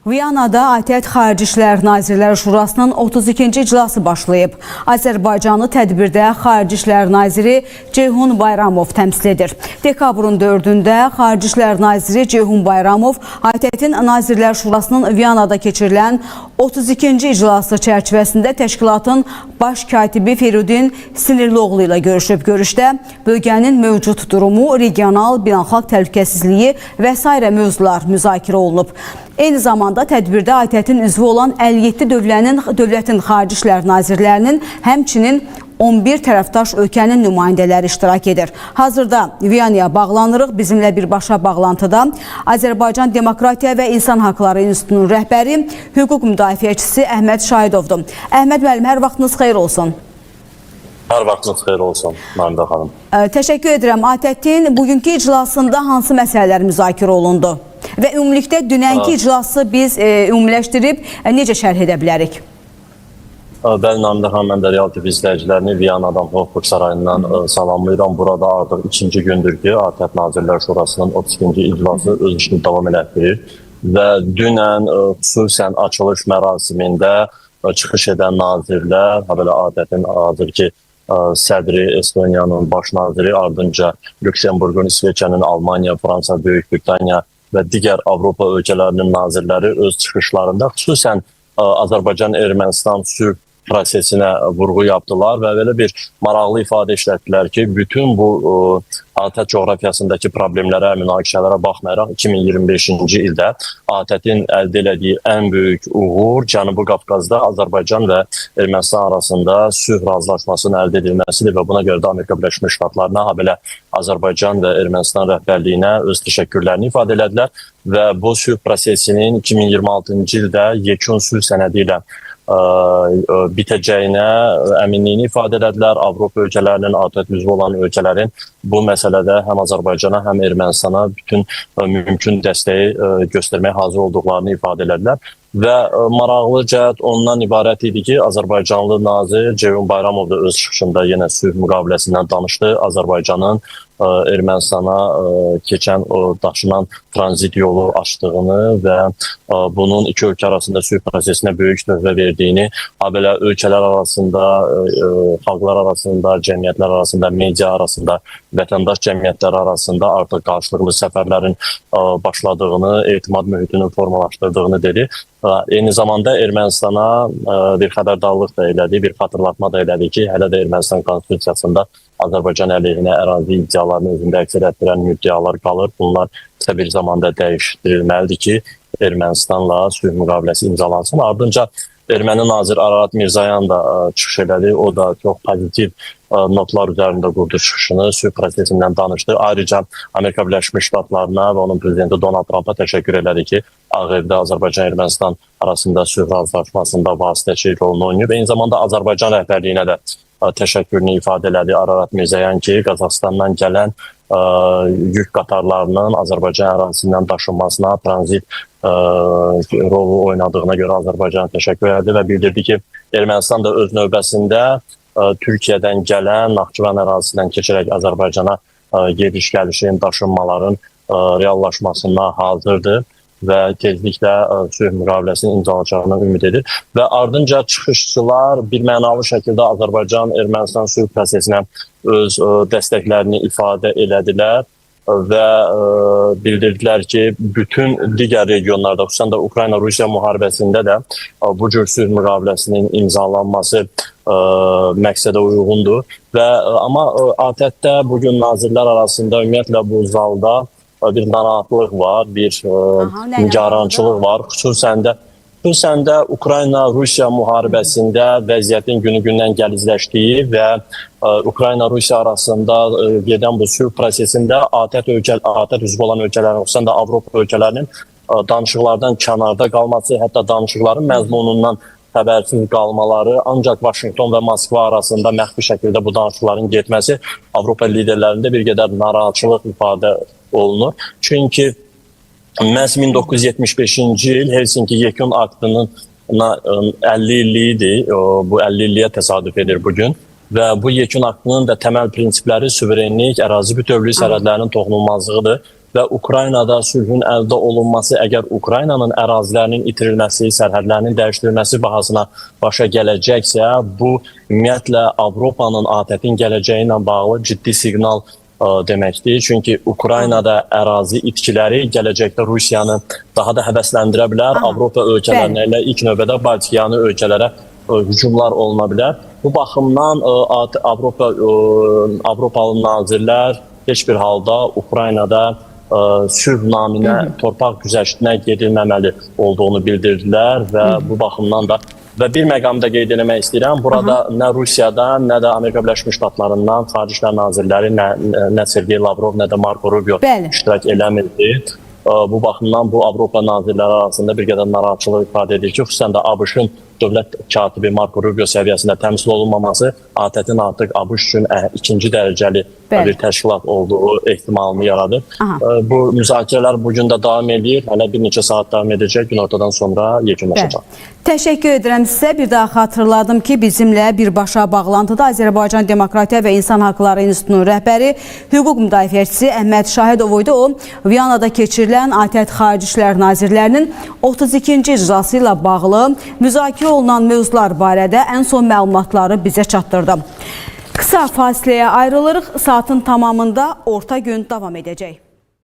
Viyanada ATƏT Xarici İşlər Nazirləri Şurasının 32-ci iclası başlayıb. Azərbaycanı tədbirdə Xarici İşlər Naziri Ceyhun Bayramov təmsil edir. Dekabrın 4-də Xarici İşlər Naziri Ceyhun Bayramov ATƏT-in Nazirlər Şurasının Viyanada keçirilən 32-ci iclası çərçivəsində təşkilatın baş katibi Firudin Sinirlioğlu ilə görüşüb. Görüşdə bölgənin mövcud durumu, regional, beynəlxalq təhlükəsizliyi və s. mövzular müzakirə olunub. Eyni zamanda tədbirdə ATƏT-in üzvü olan 57 dövlətin Xarici İşlər Nazirlərinin, həmçinin 11 tərəfdaş ölkənin nümayəndələri iştirak edir. Hazırda Viyanaya bağlanırıq. Bizimlə birbaşa bağlantıda Azərbaycan Demokratiya və İnsan Haqları İnstitutunun rəhbəri, hüquq müdafiəçisi Əhməd Şahidovdur. Əhməd müəllim, hər vaxtınız xeyir olsun. Hər vaxtınız xeyir olsun, Namidə xanım. Təşəkkür edirəm. ATƏT-in bugünkü iclasında hansı məsələlər müzakirə olundu? Və ümumilikdə dünənki iclası biz ümumiləşdirib necə şərh edə bilərik? Bəli, Namidə xanım, mən də Real TV izləyicilərini Viyanadan, Hochburg sarayından salamlayıram. Burada artıq ikinci gündür ki, ATƏT Nazirlər Şurasının 32-ci iclası öz işini davam elətdirir. Və dünən xüsusən açılış mərasimində çıxış edən nazirlər, belə ATƏT-in hazırki sədri, Estoniyanın baş naziri, ardınca Lüksemburgun, İsveçənin, Almaniya, Fransa, Böyük Britaniya və digər Avropa ölkələrinin nazirləri öz çıxışlarında xüsusən Azərbaycan-Ermənistan sülh prosesinə vurğu yaptılar və belə bir maraqlı ifadə işlətdilər ki, bütün bu ATƏT coğrafiyasındakı problemlərə, münaqişələrə baxmayaraq 2025-ci ildə ATƏT-in əldə elədiyi ən böyük uğur Cənubi Qafqazda Azərbaycan və Ermənistan arasında sülh razılaşmasının əldə edilməsidir və buna görə də Amerika Birləşmiş Ştatlarına, belə Azərbaycan və Ermənistan rəhbərliyinə öz təşəkkürlərini ifadə elədilər və bu sülh prosesinin 2026-cı ildə yekun sülh sənədi ilə bitəcəyinə əminliyini ifadə edədilər. Avropa ölkələrinin, ATƏT üzvü olan ölkələrin bu məsələdə həm Azərbaycana, həm Ermənistana bütün mümkün dəstəyi göstərməyə hazır olduqlarını ifadə edədilər. Və maraqlı cəhət ondan ibarət idi ki, Azərbaycanlı nazir Ceyhun Bayramov da öz çıxışında yenə sülh müqaviləsindən danışdı. Azərbaycanın Ermənistana keçən, daşınan tranzit yolu açdığını və bunun iki ölkə arasında sülh prosesinə böyük töhfə verdiyini, belə ölkələr arasında, xalqlar arasında, cəmiyyətlər arasında, media arasında, vətəndaş cəmiyyətləri arasında artıq qarşılıqlı səfərlərin başladığını, etimad mühitinin formalaşdırdığını dedi. Eyni zamanda Ermənistana bir xəbərdarlıq da elədi, bir xatırlatma da elədi ki, hələ də Ermənistan konstitusiyasında Azərbaycan əleyhinə ərazi iddialarını özündə əks etdirən müddialar qalır. Bunlar qısa bir zamanda dəyişdirilməlidir ki, Ermənistanla sülh müqaviləsi imzalansın. Ardınca Erməni nazir Ararat Mirzoyan da çıxış elədi. O da çox pozitiv notlar üzərində qurdu çıxışını, sülh prosesindən danışdı. Ayrıca Amerika Birləşmiş Ştatlarına və onun prezidenti Donald Trumpa təşəkkür elədi ki, Ağ Evdə Azərbaycan-Ermənistan arasında sülh razılaşmasında vasitəçi rolunu oynayıb. Eyni zamanda Azərbaycan rəhbərliyinə də təşəkkürünü ifadə elədi Ararat Mirzoyan ki, Qazaxıstandan gələn yük qatarlarının Azərbaycan ərazisindən daşınmasına, tranzit rolu oynadığına görə Azərbaycana təşəkkür elədi və bildirdi ki, Ermənistan da öz növbəsində Türkiyədən gələn Naxçıvan ərazisindən keçərək Azərbaycana gediş-gəlişin, daşınmaların reallaşmasına hazırdır və tezliklə sülh müqaviləsini imzalayacağını ümid edir. Və ardınca çıxışçılar bir mənalı şəkildə Azərbaycan-Ermənistan sülh prosesinə öz dəstəklərini ifadə elədilər və bildirdilər ki, bütün digər regionlarda, xüsusən də Ukrayna-Rusiya müharibəsində də bu cür sülh müqaviləsinin imzalanması məqsədə uyğundur. Amma ATƏT-də bugün nazirlər arasında ümumiyyətlə bu zalda bir narahatlıq var, bir nigarançılıq var. Xüsusən də Ukrayna-Rusiya müharibəsində vəziyyətin günü-gündən gəlizləşdiyi və Ukrayna-Rusiya arasında gedən bu sülh prosesində ATƏT üzvü olan ölkələrin, xüsusən də Avropa ölkələrinin danışıqlardan kənarda qalması, hətta danışıqların məzmunundan xəbərsiz qalmaları, ancaq Vaşinqton və Moskva arasında məxfi şəkildə bu danışıqların getməsi Avropa liderlərində bir qədər narahatçılıq ifadə olunur. Çünki məhz 1975-ci il Helsinki yekun aktının 50 illiyidir. Bu 50 illiyə təsadüf edir bugün. Və bu yekun aktının da təməl prinsipləri suverenlik, ərazi bütövlüyü, sərhədlərinin toxunulmazlığıdır. və Ukraynada sülhün əldə olunması əgər Ukraynanın ərazilərinin itirilməsi, sərhədlərinin dəyişdirilməsi bahasına başa gələcəksə, bu ümumiyyətlə Avropanın ATƏT-in gələcəyi ilə bağlı ciddi siqnal deməkdir. Çünki Ukraynada ərazi itkiləri gələcəkdə Rusiyanı daha da həvəsləndirə bilər. Avropa ölkələrinə ilə ilk növbədə Baltikyanı ölkələrə hücumlar oluna bilər. Bu baxımdan Avropalı nazirlər heç bir halda Ukraynada sülh naminə torpaq güzəştinə gedilməməli olduğunu bildirdilər və bu baxımdan da və bir məqamda qeyd etmək istəyirəm. Burada nə Rusiyadan, nə də Amerika Birləşmiş Ştatlarından Xarici İşlər nazirləri, nə Sergey Lavrov, nə də Marco Rubio iştirak eləmirdi. Bu baxımdan bu Avropa nazirləri arasında bir qədər narahatçılıq ifadə edir ki, xüsusən də ABŞ-ın dövlət katibi Marco Rubio səviyyəsində təmsil olunmaması ATƏT-in artıq ABŞ üçün ikinci dərəcəli bir təşkilat olduğu ehtimalını yaradır. Bu müzakirələr bugün də davam edir. Hələ bir neçə saat davam edəcək. Günortadan sonra yekunlaşacaq. Təşəkkür edirəm sizə. Bir daha xatırladım ki, bizimlə birbaşa bağlantıda Azərbaycan Demokratiya və İnsan Haqları İnstitutunun rəhbəri, hüquq müdafiəçisi Əhməd Şahidov idi. O, Viyanada keçirilən ATƏT Xarici İşlər Nazirlərinin 32-ci iclası ilə bağlı müzakirə olunan mövzular barədə ən son məlumatları bizə çatdırdı. Qısa fasiləyə ayrılırıq. Saatın tamamında orta gün davam edəcək.